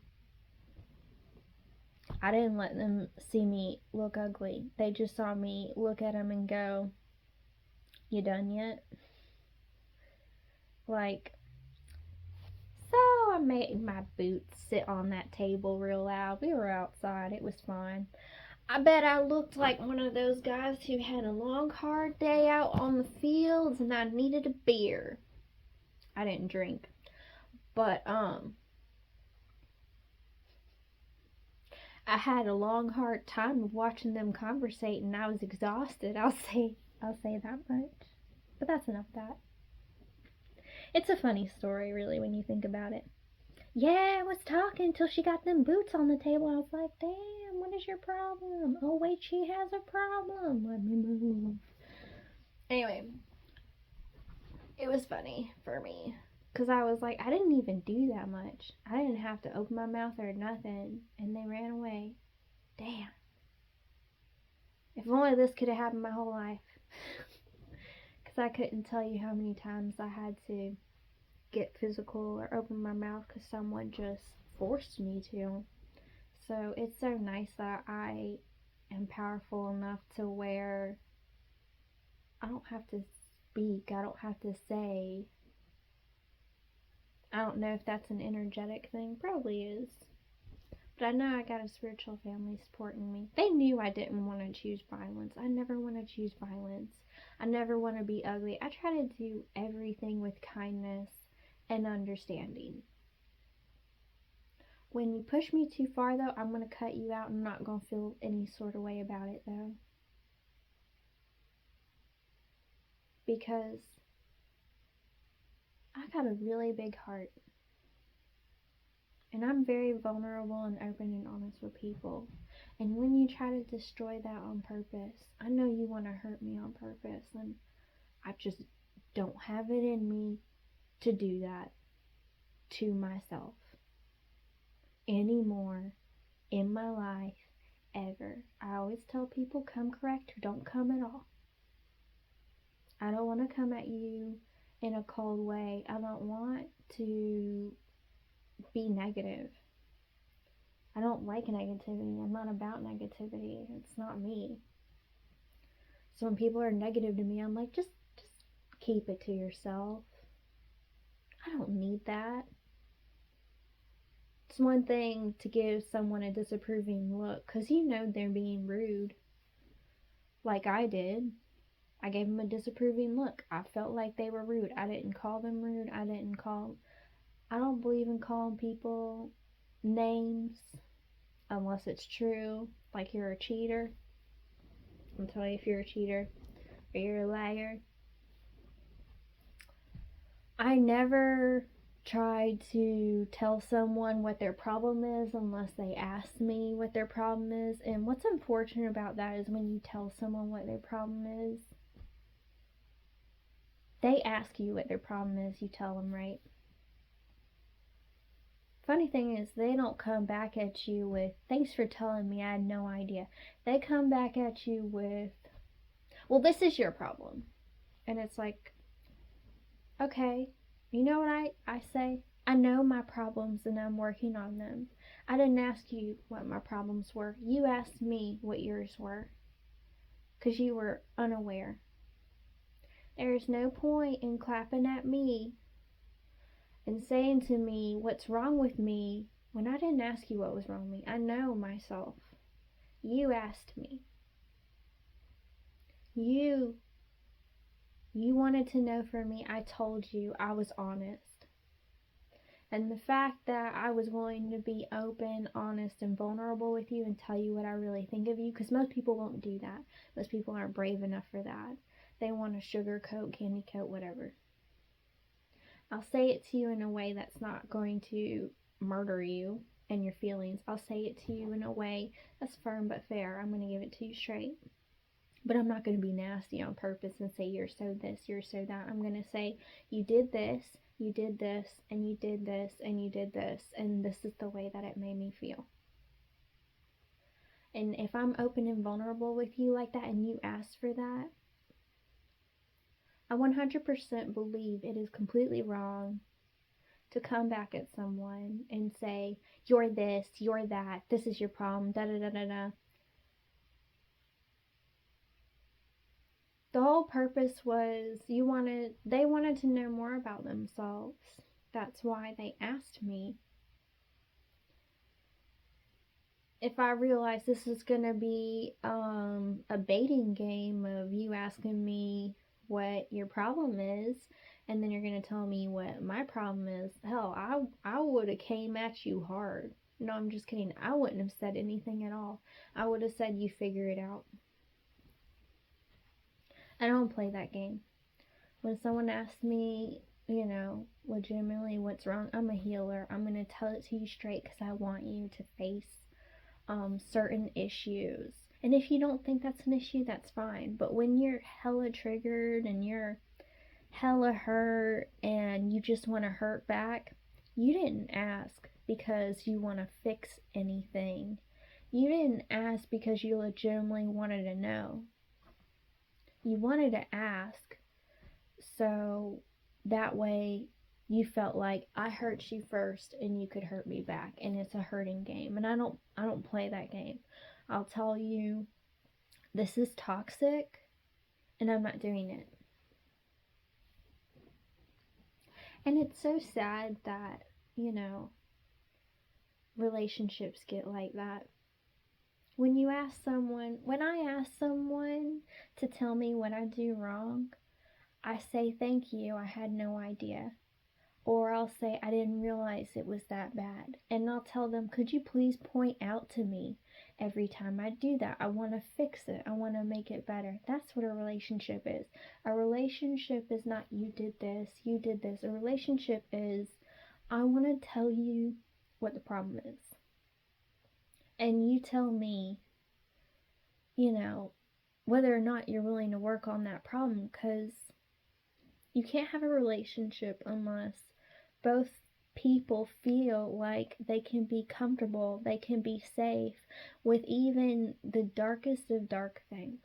I didn't let them see me look ugly. They just saw me look at them and go, you done yet? Like, so I made my boots sit on that table real loud. We were outside. It was fine. I bet I looked like one of those guys who had a long, hard day out on the fields and I needed a beer. I didn't drink. But, I had a long, hard time watching them conversate and I was exhausted. I'll say that much. But that's enough of that. It's a funny story, really, when you think about it. Yeah, I was talking until she got them boots on the table. I was like, damn, what is your problem? Oh, wait, she has a problem. Let me move. Anyway, it was funny for me. Because I was like, I didn't even do that much. I didn't have to open my mouth or nothing. And they ran away. Damn. If only this could have happened my whole life. Because I couldn't tell you how many times I had to get physical or open my mouth because someone just forced me to. So it's so nice that I am powerful enough to where I don't have to speak. I don't have to say. I don't know if that's an energetic thing. Probably is. But I know I got a spiritual family supporting me. They knew I didn't want to choose violence. I never want to choose violence. I never want to be ugly. I try to do everything with kindness and understanding. When you push me too far, though, I'm going to cut you out. I'm not going to feel any sort of way about it, though. Because I got a really big heart. And I'm very vulnerable and open and honest with people. And when you try to destroy that on purpose, I know you want to hurt me on purpose. And I just don't have it in me to do that to myself anymore in my life ever. I always tell people, come correct or don't come at all. I don't want to come at you in a cold way. I don't want to be negative. I don't like negativity. I'm not about negativity. It's not me. So when people are negative to me, I'm like, just keep it to yourself. I don't need that. It's one thing to give someone a disapproving look because you know they're being rude, like I did. I gave them a disapproving look. I felt like they were rude. I didn't call them rude. I don't believe in calling people names unless it's true, like you're a cheater. I'll tell you if you're a cheater or you're a liar. I never tried to tell someone what their problem is unless they ask me what their problem is. And what's unfortunate about that is when you tell someone what their problem is, they ask you what their problem is, you tell them, right? Funny thing is, they don't come back at you with, thanks for telling me, I had no idea. They come back at you with, well, this is your problem. And it's like, okay, you know what I say? I know my problems and I'm working on them. I didn't ask you what my problems were. You asked me what yours were because you were unaware. There's no point in clapping at me and saying to me what's wrong with me when I didn't ask you what was wrong with me. I know myself. You asked me. You wanted to know from me. I told you. I was honest. And the fact that I was willing to be open, honest, and vulnerable with you and tell you what I really think of you, because most people won't do that. Most people aren't brave enough for that. They want to sugarcoat, candy coat, whatever. I'll say it to you in a way that's not going to murder you and your feelings. I'll say it to you in a way that's firm but fair. I'm going to give it to you straight. But I'm not going to be nasty on purpose and say you're so this, you're so that. I'm going to say you did this, you did this, and you did this, and you did this, and this is the way that it made me feel. And if I'm open and vulnerable with you like that and you ask for that, I 100% believe it is completely wrong to come back at someone and say, you're this, you're that, this is your problem, da da da da da. The whole purpose was they wanted to know more about themselves. That's why they asked me. If I realized this is going to be a baiting game of you asking me what your problem is, and then you're going to tell me what my problem is, hell, I would have came at you hard. No, I'm just kidding. I wouldn't have said anything at all. I would have said you figure it out. I don't play that game. When someone asks me, legitimately what's wrong, I'm a healer. I'm going to tell it to you straight because I want you to face certain issues. And if you don't think that's an issue, that's fine. But when you're hella triggered and you're hella hurt and you just want to hurt back, you didn't ask because you want to fix anything. You didn't ask because you legitimately wanted to know. You wanted to ask so that way you felt like I hurt you first and you could hurt me back, and it's a hurting game. And I don't play that game. I'll tell you this is toxic and I'm not doing it. And it's so sad that, relationships get like that. When I ask someone to tell me what I do wrong, I say thank you, I had no idea. Or I'll say I didn't realize it was that bad. And I'll tell them, could you please point out to me every time I do that? I want to fix it. I want to make it better. That's what a relationship is. A relationship is not you did this, you did this. A relationship is I want to tell you what the problem is. And you tell me, whether or not you're willing to work on that problem, because you can't have a relationship unless both people feel like they can be comfortable, they can be safe with even the darkest of dark things.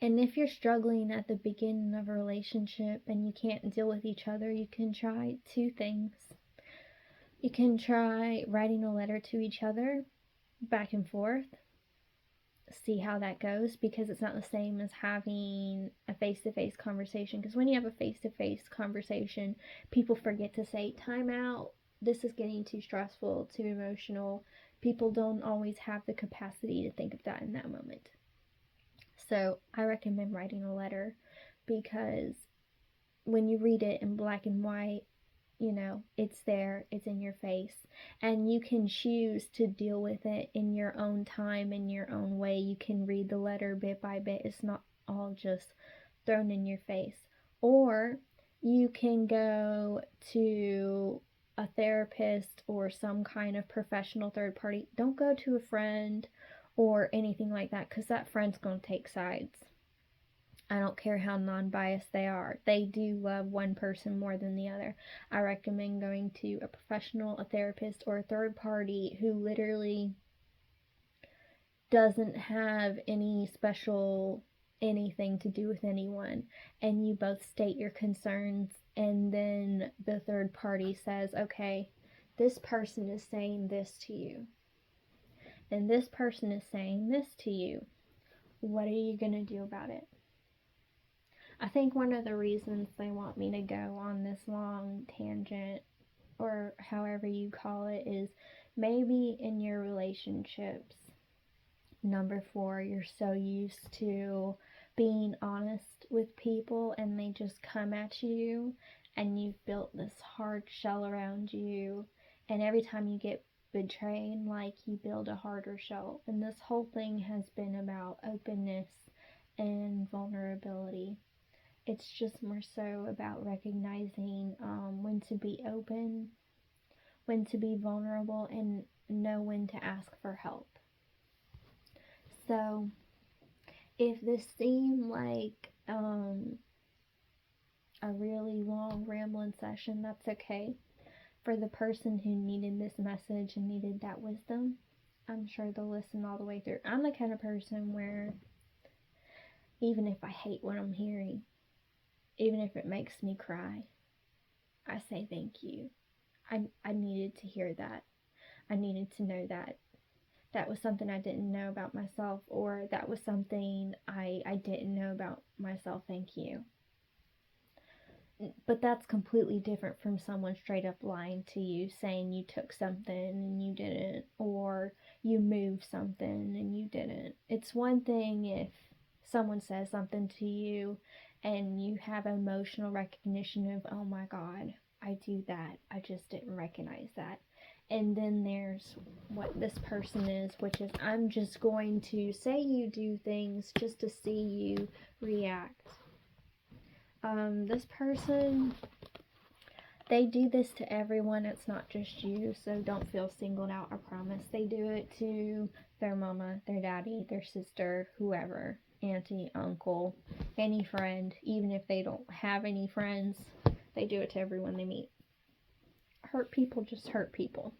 And if you're struggling at the beginning of a relationship and you can't deal with each other, you can try two things. You can try writing a letter to each other back and forth, see how that goes, because it's not the same as having a face-to-face conversation. Because when you have a face-to-face conversation, people forget to say, time out, this is getting too stressful, too emotional. People don't always have the capacity to think of that in that moment. So I recommend writing a letter, because when you read it in black and white, you know, it's there, it's in your face, and you can choose to deal with it in your own time, in your own way. You can read the letter bit by bit. It's not all just thrown in your face. Or you can go to a therapist or some kind of professional third party. Don't go to a friend or anything like that, because that friend's going to take sides. I don't care how non-biased they are. They do love one person more than the other. I recommend going to a professional, a therapist, or a third party who literally doesn't have any special anything to do with anyone, and you both state your concerns, and then the third party says, okay, this person is saying this to you, and this person is saying this to you. What are you going to do about it? I think one of the reasons they want me to go on this long tangent, or however you call it, is maybe in your relationships, number 4, you're so used to being honest with people and they just come at you, and you've built this hard shell around you, and every time you get betrayed, like, you build a harder shell. And this whole thing has been about openness and vulnerability. It's just more so about recognizing when to be open, when to be vulnerable, and know when to ask for help. So, if this seemed like a really long rambling session, that's okay. For the person who needed this message and needed that wisdom, I'm sure they'll listen all the way through. I'm the kind of person where even if I hate what I'm hearing, even if it makes me cry, I say thank you. I needed to hear that. I needed to know that. That was something I didn't know about myself, or that was something I didn't know about myself. Thank you. But that's completely different from someone straight up lying to you, saying you took something and you didn't, or you moved something and you didn't. It's one thing if someone says something to you and you have emotional recognition of, oh my God, I do that, I just didn't recognize that. And then there's what this person is, which is, I'm just going to say you do things just to see you react. This person, they do this to everyone. It's not just you, so don't feel singled out, I promise. They do it to their mama, their daddy, their sister, whoever, auntie, uncle, any friend. Even if they don't have any friends, they do it to everyone they meet. Hurt people just hurt people.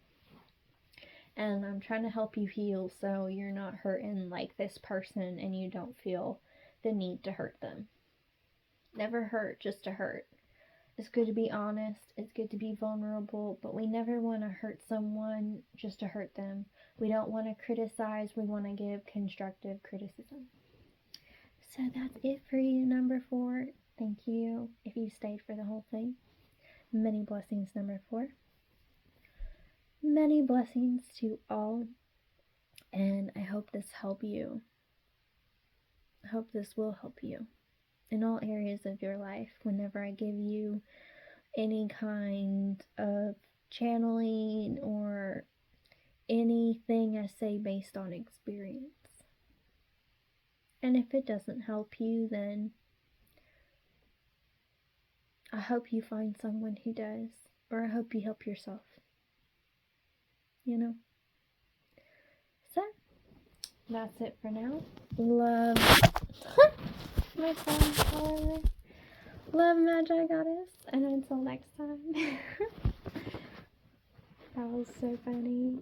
And I'm trying to help you heal so you're not hurting like this person and you don't feel the need to hurt them. Never hurt just to hurt. It's good to be honest, it's good to be vulnerable, but we never want to hurt someone just to hurt them. We don't want to criticize, we want to give constructive criticism. So that's it for you, number 4. Thank you if you stayed for the whole thing. Many blessings, number 4. Many blessings to all, and I hope this helped you. I hope this will help you in all areas of your life. Whenever I give you any kind of channeling or anything I say based on experience. And if it doesn't help you, then I hope you find someone who does, or I hope you help yourself. You know? So, that's it for now. Love my phone, however. Love Magigoddess, and until next time. That was so funny.